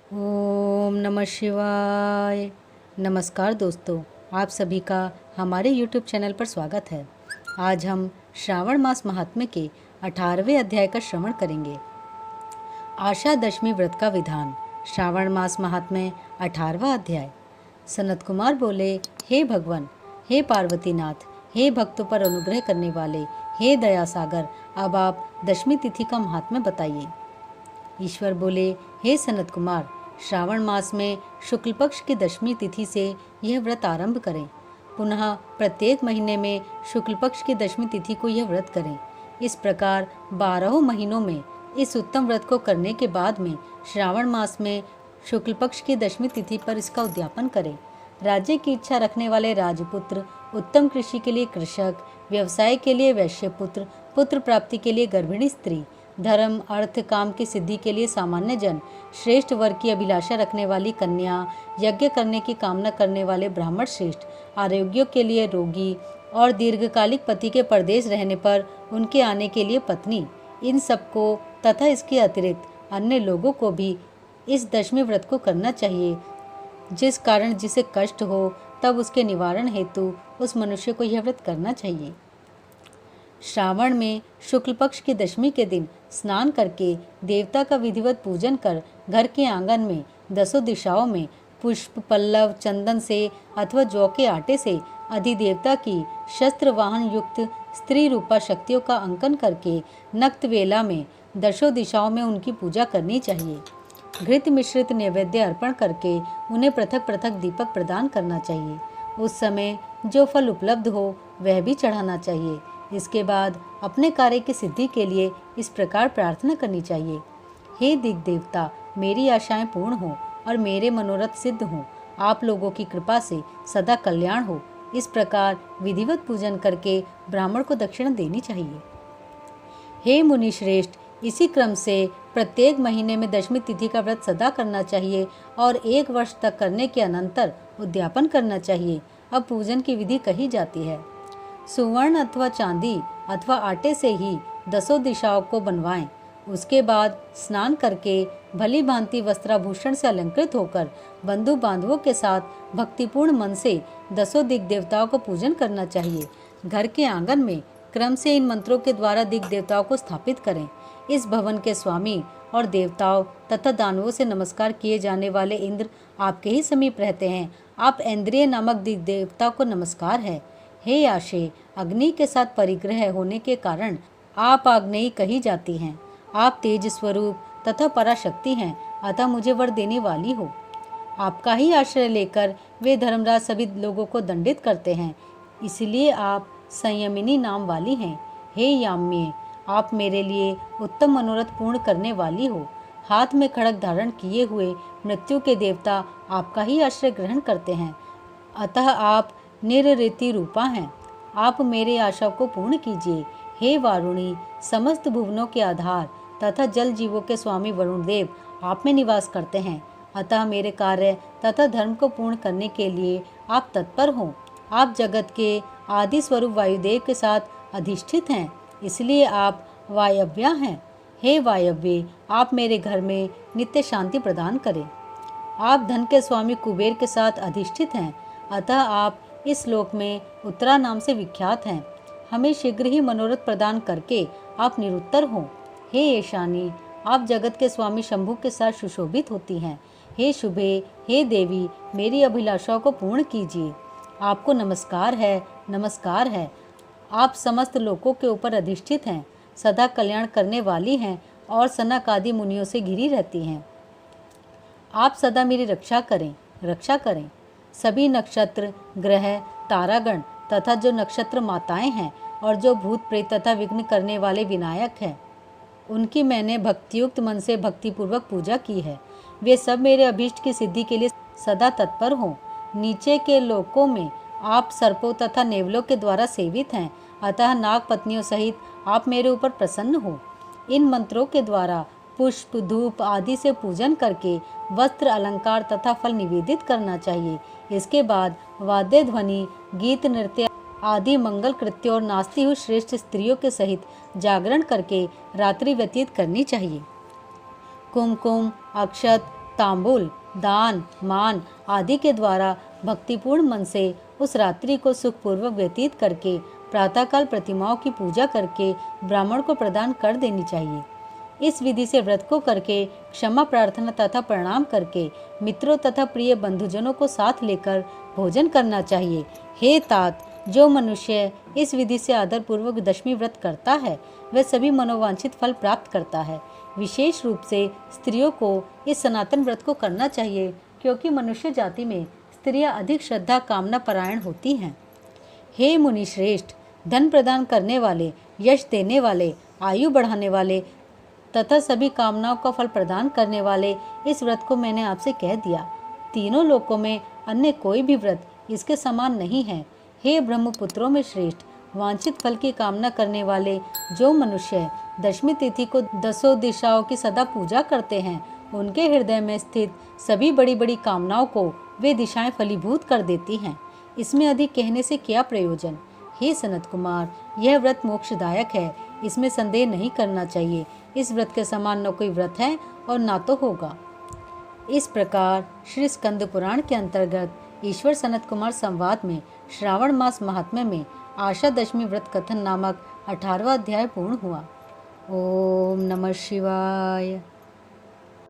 ओम नमः शिवाय। नमस्कार दोस्तों, आप सभी का हमारे YouTube चैनल पर स्वागत है। आज हम श्रावण मास महात्म्य के 18वें अध्याय का श्रवण करेंगे। आशा दशमी व्रत का विधान। श्रावण मास महात्म्य 18वां अध्याय। सनत कुमार बोले, हे भगवान, हे पार्वतीनाथ, हे भक्तों पर अनुग्रह करने वाले, हे दया सागर, अब आप दशमी तिथि का महात्म्य बताइए। ईश्वर बोले, हे सनत कुमार, श्रावण मास में शुक्ल पक्ष की दशमी तिथि से यह व्रत आरंभ करें। पुनः प्रत्येक महीने में शुक्ल पक्ष की दशमी तिथि को यह व्रत करें। इस प्रकार 12 महीनों में इस उत्तम व्रत को करने के बाद में श्रावण मास में शुक्ल पक्ष की दशमी तिथि पर इसका उद्यापन करें। राज्य की इच्छा रखने वाले राजपुत्र, उत्तम कृषि के लिए कृषक, व्यवसाय के लिए वैश्यपुत्र, पुत्र प्राप्ति के लिए गर्भिणी स्त्री, धर्म अर्थ काम की सिद्धि के लिए सामान्य जन, श्रेष्ठ वर्ग की अभिलाषा रखने वाली कन्या, यज्ञ करने की कामना करने वाले ब्राह्मण श्रेष्ठ, आरोग्य के लिए रोगी और दीर्घकालिक पति के परदेश रहने पर उनके आने के लिए पत्नी, इन सबको तथा इसके अतिरिक्त अन्य लोगों को भी इस दशमी व्रत को करना चाहिए। जिस कारण जिसे कष्ट हो तब उसके निवारण हेतु उस मनुष्य को यह व्रत करना चाहिए। श्रावण में शुक्ल पक्ष की दशमी के दिन स्नान करके देवता का विधिवत पूजन कर घर के आंगन में 10 दिशाओं में पुष्प पल्लव चंदन से अथवा जौ के आटे से अधिदेवता की शस्त्र वाहन युक्त स्त्री रूपा शक्तियों का अंकन करके नक्त वेला में 10 दिशाओं में उनकी पूजा करनी चाहिए। घृत मिश्रित नैवेद्य अर्पण करके उन्हें पृथक पृथक दीपक प्रदान करना चाहिए। उस समय जो फल उपलब्ध हो वह भी चढ़ाना चाहिए। इसके बाद अपने कार्य की सिद्धि के लिए इस प्रकार प्रार्थना करनी चाहिए, हे दिग देवता, मेरी आशाएं पूर्ण हो और मेरे मनोरथ सिद्ध हों। आप लोगों की कृपा से सदा कल्याण हो। इस प्रकार विधिवत पूजन करके ब्राह्मण को दक्षिणा देनी चाहिए। हे मुनि श्रेष्ठ, इसी क्रम से प्रत्येक महीने में दशमी तिथि का व्रत सदा करना चाहिए और 1 वर्ष तक करने के अनंतर उद्यापन करना चाहिए। अब पूजन की विधि कही जाती है। सुवर्ण अथवा चांदी अथवा आटे से ही 10 दिशाओं को बनवाएं। उसके बाद स्नान करके भली भांति वस्त्राभूषण से अलंकृत होकर बंधु बांधवों के साथ भक्तिपूर्ण मन से 10 दिग देवताओं को पूजन करना चाहिए। घर के आंगन में क्रम से इन मंत्रों के द्वारा दिग देवताओं को स्थापित करें। इस भवन के स्वामी और देवताओं तथा दानवों से नमस्कार किए जाने वाले इंद्र आपके ही समीप रहते हैं। आप इंद्रिय नामक दिग देवता को नमस्कार है। हे आशे, अग्नि के साथ परिग्रह होने के कारण आप आग्नेयी कही जाती हैं। आप तेज स्वरूप तथा पराशक्ति हैं, अतः मुझे वर देने वाली हो। आपका ही आश्रय लेकर वे धर्मराज सभी लोगों को दंडित करते हैं, इसलिए आप संयमिनी नाम वाली हैं। हे याम्ये, आप मेरे लिए उत्तम मनोरथ पूर्ण करने वाली हो। हाथ में खड्ग धारण किए हुए मृत्यु के देवता आपका ही आश्रय ग्रहण करते हैं, अतः आप निरृति रूपा हैं। आप मेरे आशा को पूर्ण कीजिए। हे वारुणी, समस्त भुवनों के आधार तथा जल जीवों के स्वामी वरुण देव आप में निवास करते हैं, अतः मेरे कार्य तथा धर्म को पूर्ण करने के लिए आप तत्पर हों। आप जगत के आदि स्वरूप वायुदेव के साथ अधिष्ठित हैं, इसलिए आप वायव्या हैं। हे वायव्य, आप मेरे घर में नित्य शांति प्रदान करें। आप धन के स्वामी कुबेर के साथ अधिष्ठित हैं, अतः आप इस लोक में उत्तरा नाम से विख्यात हैं। हमें शीघ्र ही मनोरथ प्रदान करके आप निरुत्तर हों। हे ईशानी, आप जगत के स्वामी शंभु के साथ सुशोभित होती हैं। हे शुभे, हे देवी, मेरी अभिलाषाओं को पूर्ण कीजिए। आपको नमस्कार है, नमस्कार है। आप समस्त लोकों के ऊपर अधिष्ठित हैं, सदा कल्याण करने वाली हैं और सनक आदि मुनियों से घिरी रहती हैं। आप सदा मेरी रक्षा करें, रक्षा करें। सभी नक्षत्र, ग्रह, तारागण तथा जो नक्षत्र माताएं हैं और जो भूत प्रेत तथा विघ्न करने वाले विनायक हैं, उनकी मैंने भक्तियुक्त मन से भक्तिपूर्वक पूजा की है। वे सब मेरे अभीष्ट की सिद्धि के लिए सदा तत्पर हों। नीचे के लोकों में आप सर्पों तथा नेवलों के द्वारा सेवित हैं, अतः नाग पत्नियों सहित आप मेरे ऊपर प्रसन्न हो। इन मंत्रों के द्वारा पुष्प धूप आदि से पूजन करके वस्त्र अलंकार तथा फल निवेदित करना चाहिए। इसके बाद वाद्य ध्वनि, गीत, नृत्य आदि मंगल कृत्य और नाचती हुई श्रेष्ठ स्त्रियों के सहित जागरण करके रात्रि व्यतीत करनी चाहिए। कुमकुम, अक्षत, तांबूल, दान, मान आदि के द्वारा भक्तिपूर्ण मन से उस रात्रि को सुखपूर्वक व्यतीत करके प्रातःकाल प्रतिमाओं की पूजा करके ब्राह्मण को प्रदान कर देनी चाहिए। इस विधि से व्रत को करके क्षमा प्रार्थना तथा प्रणाम करके मित्रों तथा प्रिय बंधुजनों को साथ लेकर भोजन करना चाहिए। हे तात, जो मनुष्य इस विधि से आदरपूर्वक दशमी व्रत करता है वह सभी मनोवांछित फल प्राप्त करता है। विशेष रूप से स्त्रियों को इस सनातन व्रत को करना चाहिए, क्योंकि मनुष्य जाति में स्त्रियां अधिक श्रद्धा कामना परायण होती हैं। हे मुनि श्रेष्ठ, धन प्रदान करने वाले, यश देने वाले, आयु बढ़ाने वाले तथा सभी कामनाओं का फल प्रदान करने वाले इस व्रत को मैंने आपसे कह दिया। तीनों लोकों में अन्य कोई भी व्रत इसके समान नहीं है। हे ब्रह्मपुत्रों में श्रेष्ठ, वांछित फल की कामना करने वाले जो मनुष्य दशमी तिथि को 10 दिशाओं की सदा पूजा करते हैं, उनके हृदय में स्थित सभी बड़ी बड़ी कामनाओं को वे दिशाएं फलीभूत कर देती हैं। इसमें अधिक कहने से क्या प्रयोजन। हे सनत कुमार, यह व्रत मोक्षदायक है, इसमें संदेह नहीं करना चाहिए। इस व्रत के समान न कोई व्रत है और ना तो होगा। इस प्रकार श्री स्कंद पुराण के अंतर्गत ईश्वर सनत कुमार संवाद में श्रावण मास महात्म्य में आशा दशमी व्रत कथन नामक 18वां अध्याय पूर्ण हुआ। ओम नमः शिवाय।